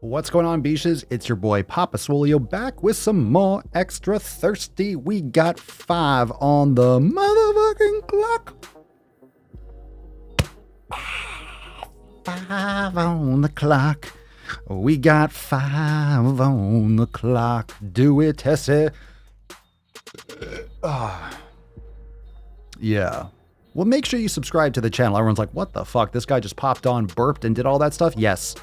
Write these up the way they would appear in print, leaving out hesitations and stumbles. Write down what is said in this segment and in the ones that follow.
What's going on, Beaches? It's your boy Papa Swole back with some more Extra Thirsty. We got 5 on the motherfucking clock. 5 on the clock. We got 5 on the clock. Do it, Tessie. Yeah. Well, make sure you subscribe to the channel. Everyone's like, what the fuck? This guy just popped on, burped, and did all that stuff? Yes.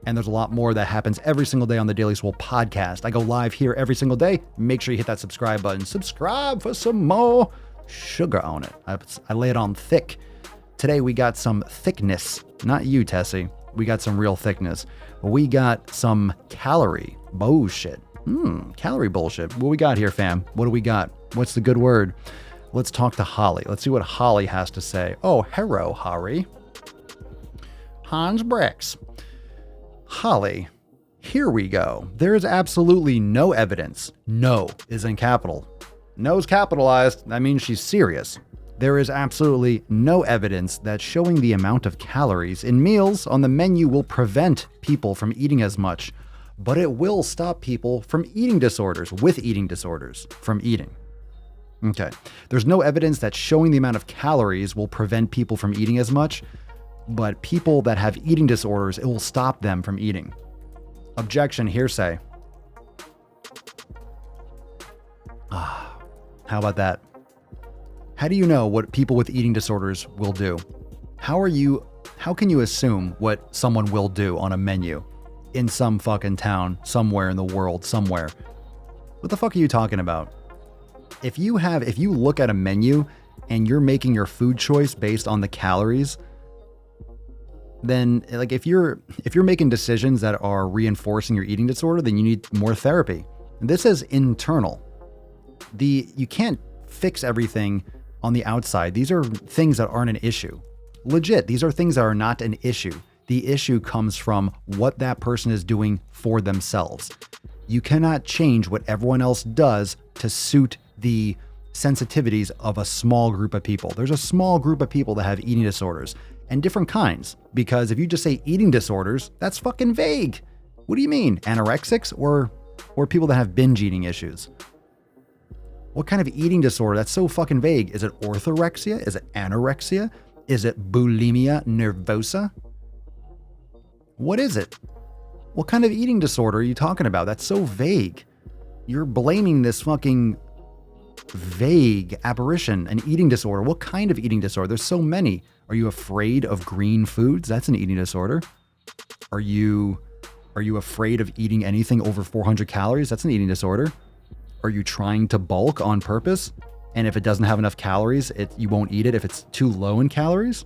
And there's a lot more that happens every single day on the Daily Swole podcast. I go live here every single day. Make sure you hit that subscribe button. Subscribe for some more sugar on it. I lay it on thick. Today we got some thickness. Not you, Tessie. We got some real thickness. We got some calorie bullshit. Calorie bullshit. What we got here, fam? What do we got? What's the good word? Let's talk to Holly. Let's see what Holly has to say. Oh, hello, Holly. Hans Bricks. Holly, here we go. There is absolutely no evidence. No is in capital. No's capitalized. That means she's serious. There is absolutely no evidence that showing the amount of calories in meals on the menu will prevent people from eating as much, but it will stop people from eating disorders from eating. Okay. There's no evidence that showing the amount of calories will prevent people from eating as much, but people that have eating disorders, it will stop them from eating. Objection, hearsay. How about that? How do you know what people with eating disorders will do? How can you assume what someone will do on a menu in some fucking town, somewhere in the world, somewhere? What the fuck are you talking about? If you look at a menu and you're making your food choice based on the calories, then like if you're making decisions that are reinforcing your eating disorder, then you need more therapy. This is internal. You can't fix everything on the outside. These are things that aren't an issue. Legit, these are things that are not an issue. The issue comes from what that person is doing for themselves. You cannot change what everyone else does to suit the sensitivities of a small group of people. There's a small group of people that have eating disorders. And different kinds, because if you just say eating disorders, that's fucking vague. What do you mean? Anorexics or people that have binge eating issues? What kind of eating disorder? That's so fucking vague. Is it orthorexia? Is it anorexia? Is it bulimia nervosa? What is it? What kind of eating disorder are you talking about? That's so vague. You're blaming this fucking vague apparition, an eating disorder. What kind of eating disorder? There's so many. Are you afraid of green foods? That's an eating disorder. Are you afraid of eating anything over 400 calories? That's an eating disorder. Are you trying to bulk on purpose? And if it doesn't have enough calories, you won't eat it if it's too low in calories?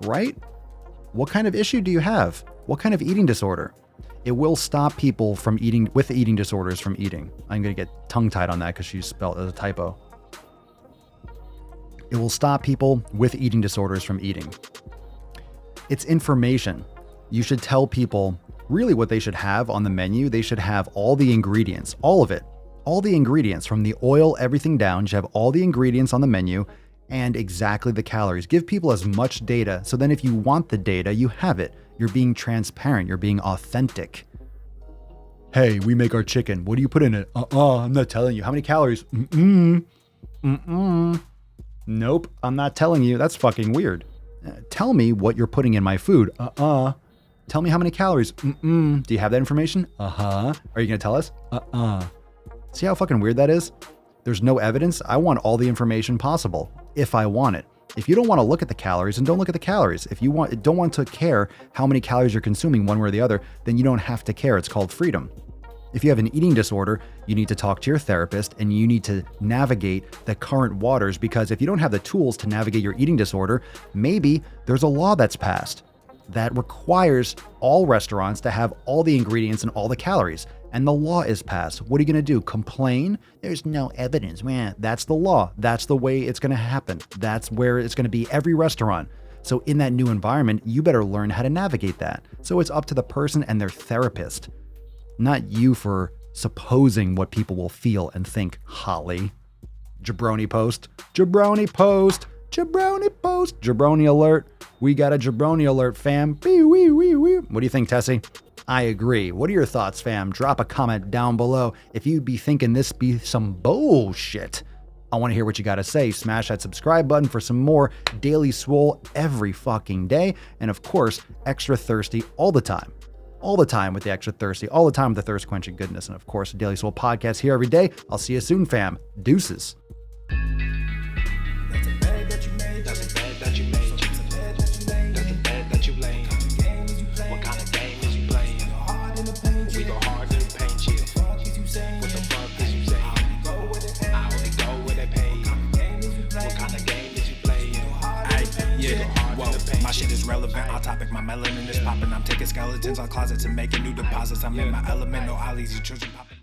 Right? What kind of issue do you have? What kind of eating disorder? It will stop people from eating with eating disorders from eating. I'm going to get tongue-tied on that because she spelled it as a typo. It will stop people with eating disorders from eating. It's information. You should tell people really what they should have on the menu. They should have all the ingredients, all of it, all the ingredients from the oil, everything down. You should have all the ingredients on the menu and exactly the calories. Give people as much data. So then if you want the data, you have it. You're being transparent. You're being authentic. Hey, we make our chicken. What do you put in it? I'm not telling you. How many calories? Nope, I'm not telling you. That's fucking weird. Tell me what you're putting in my food. Tell me how many calories. Do you have that information? Are you gonna tell us? See how fucking weird that is? There's no evidence. I want all the information possible if I want it. If you don't want to look at the calories, then don't look at the calories. If you don't want to care how many calories you're consuming one way or the other, then you don't have to care. It's called freedom. If you have an eating disorder, you need to talk to your therapist and you need to navigate the current waters, because if you don't have the tools to navigate your eating disorder, maybe there's a law that's passed that requires all restaurants to have all the ingredients and all the calories. And the law is passed. What are you going to do? Complain? There's no evidence. Man, that's the law. That's the way it's going to happen. That's where it's going to be every restaurant. So in that new environment, you better learn how to navigate that. So it's up to the person and their therapist. Not you for supposing what people will feel and think, Holly. Jabroni post. Jabroni post. Jabroni post. Jabroni alert. We got a jabroni alert, fam. What do you think, Tessie? I agree. What are your thoughts, fam? Drop a comment down below if you'd be thinking this be some bullshit. I want to hear what you got to say. Smash that subscribe button for some more Daily Swole every fucking day. And of course, extra thirsty all the time. All the time with the extra thirsty. All the time with the thirst quenching goodness. And of course, Daily Swole podcast here every day. I'll see you soon, fam. Deuces. My shit is relevant, on topic, my melanin is popping. I'm taking skeletons on closets and making new deposits. I'm in my element, no ollies, you children popping.